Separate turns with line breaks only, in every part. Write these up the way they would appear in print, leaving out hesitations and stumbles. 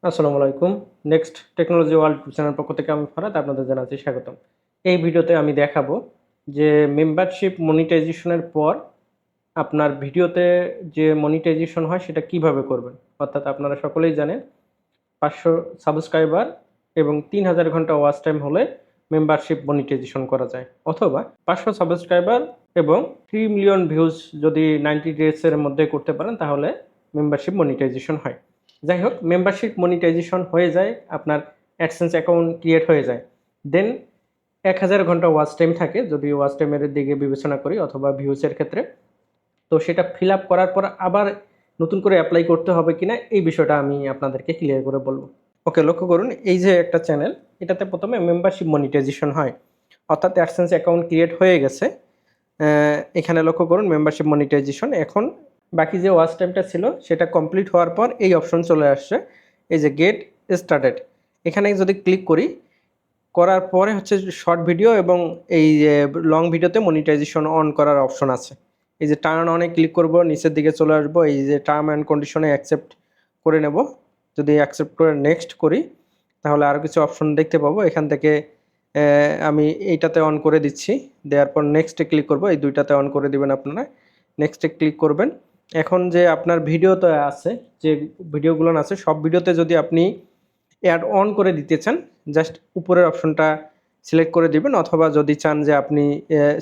আসসালামু আলাইকুম। Next technology world channel পক্ষ থেকে আমি ফরহাদ আপনাদের জানাচ্ছি স্বাগতম। এই ভিডিওতে আমি দেখাবো যে মেম্বারশিপ মনিটাইজেশনের পর আপনার ভিডিওতে যে মনিটাইজেশন হয় সেটা কিভাবে করবেন। অর্থাৎ আপনারা সকলেই জানেন ৫০০ সাবস্ক্রাইবার এবং ৩,০০০ ঘন্টা ওয়াচ টাইম হলে মেম্বারশিপ মনিটাইজেশন করা যায়। অথবা ৫০০ সাবস্ক্রাইবার এবং ৩ মিলিয়ন ভিউজ যদি 90 ডেজের মধ্যে করতে পারেন তাহলে মেম্বারশিপ মনিটাইজেশন হয়। যাই হোক, মেম্বারশিপ মনিটাইজেশন হয়ে যায়, আপনার অ্যাডসেন্স অ্যাকাউন্ট ক্রিয়েট হয়ে যায়। দেন ১,০০০ ঘন্টা ওয়াচ টাইম থাকে যদি ওয়াচ টাইমের দিকে বিবেচনা করি অথবা ভিউজের ক্ষেত্রে। তো সেটা ফিল আপ করার পর আবার নতুন করে অ্যাপ্লাই করতে হবে কিনা এই বিষয়টা আমি আপনাদেরকে ক্লিয়ার করে বলবো। ওকে, লক্ষ্য করুন এই যে একটা চ্যানেল, এটাতে প্রথমে মেম্বারশিপ মনিটাইজেশন হয়, অর্থাৎ অ্যাডসেন্স অ্যাকাউন্ট ক্রিয়েট হয়ে গেছে। এখানে লক্ষ্য করুন মেম্বারশিপ মনিটাইজেশন। এখন বাকি যে ওয়াচ টাইমটা ছিল সেটা কমপ্লিট হওয়ার পর এই অপশন চলে আসছে, এই যে গেট স্টার্টেড। এখানে যদি ক্লিক করি, করার পরে হচ্ছে শর্ট ভিডিও এবং এই লং ভিডিওতে মনিটাইজেশন অন করার অপশন আছে। এই যে টার্ন অনে ক্লিক করব, নিচের দিকে চলে আসবো, এই যে টার্ম অ্যান্ড কন্ডিশনে অ্যাকসেপ্ট করে নেব। যদি অ্যাকসেপ্ট করে নেক্সট করি তাহলে আরও কিছু অপশন দেখতে পাবো। এখান থেকে আমি এইটাতে অন করে দিচ্ছি, দেওয়ার পর নেক্সটে ক্লিক করব। এই দুইটাতে অন করে দিবেন আপনারা, নেক্সটে ক্লিক করবেন। এখন যে আপনার ভিডিওতে আছে, যে ভিডিওগুলো আছে সব ভিডিওতে যদি আপনি অ্যাড অন করে দিতে চান, জাস্ট উপরের অপশনটা সিলেক্ট করে দিবেন, অথবা যদি চান যে আপনি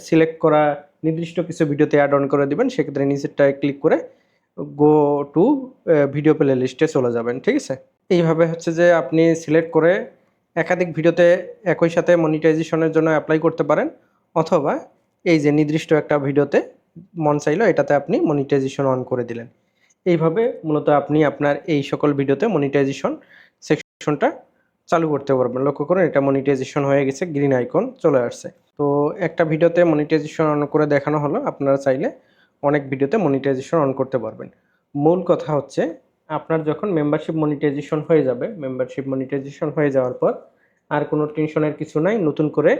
সিলেক্ট করা নির্দিষ্ট কিছু ভিডিওতে অ্যাড অন করে দিবেন, সেক্ষেত্রে নিচেরটায় ক্লিক করে গো টু ভিডিও প্লে লিস্টে চলে যাবেন। ঠিক আছে, এইভাবে হচ্ছে যে আপনি সিলেক্ট করে একাধিক ভিডিওতে একই সাথে মনিটাইজেশনের জন্য অ্যাপ্লাই করতে পারেন, অথবা এই যে নির্দিষ্ট একটা ভিডিওতে মন চাইলো এটাতে আপনি মনিটাইজেশন অন করে দিলেন। এইভাবে মূলত আপনি আপনার এই সকল ভিডিওতে মনিটাইজেশন সেকশনটা চালু করতে পারবেন। লক্ষ্য করুন এটা মনিটাইজেশন হয়ে গেছে, গ্রিন আইকন চলে আসছে। তো একটা ভিডিওতে মনিটাইজেশন অন করে দেখানো হলো, আপনারা চাইলে অনেক ভিডিওতে মনিটাইজেশন অন করতে পারবেন। মূল কথা হচ্ছে আপনার যখন মেম্বারশিপ মনিটাইজেশন হয়ে যাবে, মেম্বারশিপ মনিটাইজেশন হয়ে যাওয়ার পর আর কোনো টেনশনের কিছু নাই, নতুন করে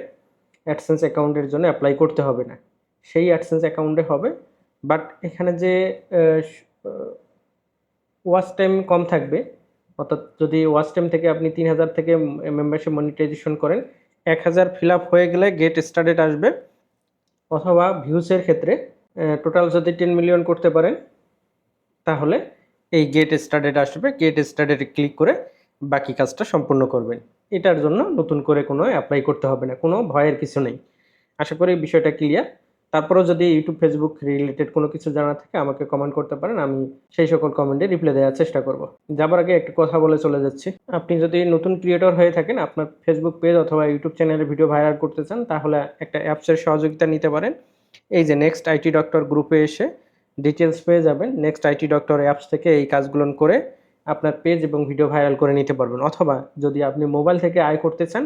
অ্যাডসেন্স অ্যাকাউন্টের জন্য অ্যাপ্লাই করতে হবে না, সেই অ্যাডসেন্স অ্যাকাউন্টে হবে। বাট এখানে যে ওয়াচ টাইম কম থাকবে, অর্থাৎ যদি ওয়াচ টাইম থেকে আপনি ৩,০০০ থেকে মেম্বারশিপ মনিটাইজেশন করেন, ১,০০০ ফিল আপ হয়ে গেলে গেট স্টার্টেড আসবে। অথবা ভিউসের ক্ষেত্রে টোটাল যদি 10 মিলিয়ন করতে পারেন তাহলে এই গেট স্টার্টেড আসবে, গেট স্টার্টেডে ক্লিক করে বাকি কাজটা সম্পূর্ণ করবেন। এটার জন্য নতুন করে কোনো অ্যাপ্লাই করতে হবে না, কোনো ভয়ের কিছু নেই। আশা করি বিষয়টা ক্লিয়ার। তারপরেও যদি ইউটিউব ফেসবুক রিলেটেড কোনো কিছু জানার থাকে আমাকে কমেন্ট করতে পারেন, আমি সেই সকল কমেন্টে রিপ্লাই দেওয়ার চেষ্টা করব। যাবার আগে একটা কথা বলে চলে যাচ্ছি, আপনি যদি নতুন ক্রিয়েটর হয়ে থাকেন, আপনার ফেসবুক পেজ অথবা ইউটিউব চ্যানেলে ভিডিও ভাইরাল করতে চান, তাহলে একটা অ্যাপসের সহযোগিতা নিতে পারেন। এই যে নেক্সট আইটি ডক্টর গ্রুপে এসে ডিটেলস পেয়ে যাবেন। নেক্সট আইটি ডক্টর অ্যাপস থেকে এই কাজগুলো করে আপনার পেজ এবং ভিডিও ভাইরাল করে নিতে পারবেন। অথবা যদি আপনি মোবাইল থেকে আয় করতে চান,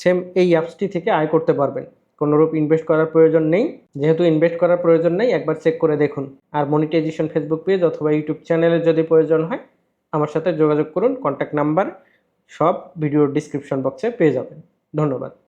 সেম এই অ্যাপসটি থেকে আয় করতে পারবেন, কোনোরূপ ইনভেস্ট করার প্রয়োজন নেই। যেহেতু ইনভেস্ট করার প্রয়োজন নেই, একবার চেক করে দেখুন। আর মনিটাইজেশন ফেসবুক পেজ অথবা ইউটিউব চ্যানেলে যদি প্রয়োজন হয় আমার সাথে যোগাযোগ করুন, কন্ট্যাক্ট নাম্বার সব ভিডিওর ডিসক্রিপশন বক্সে পেয়ে যাবেন। ধন্যবাদ।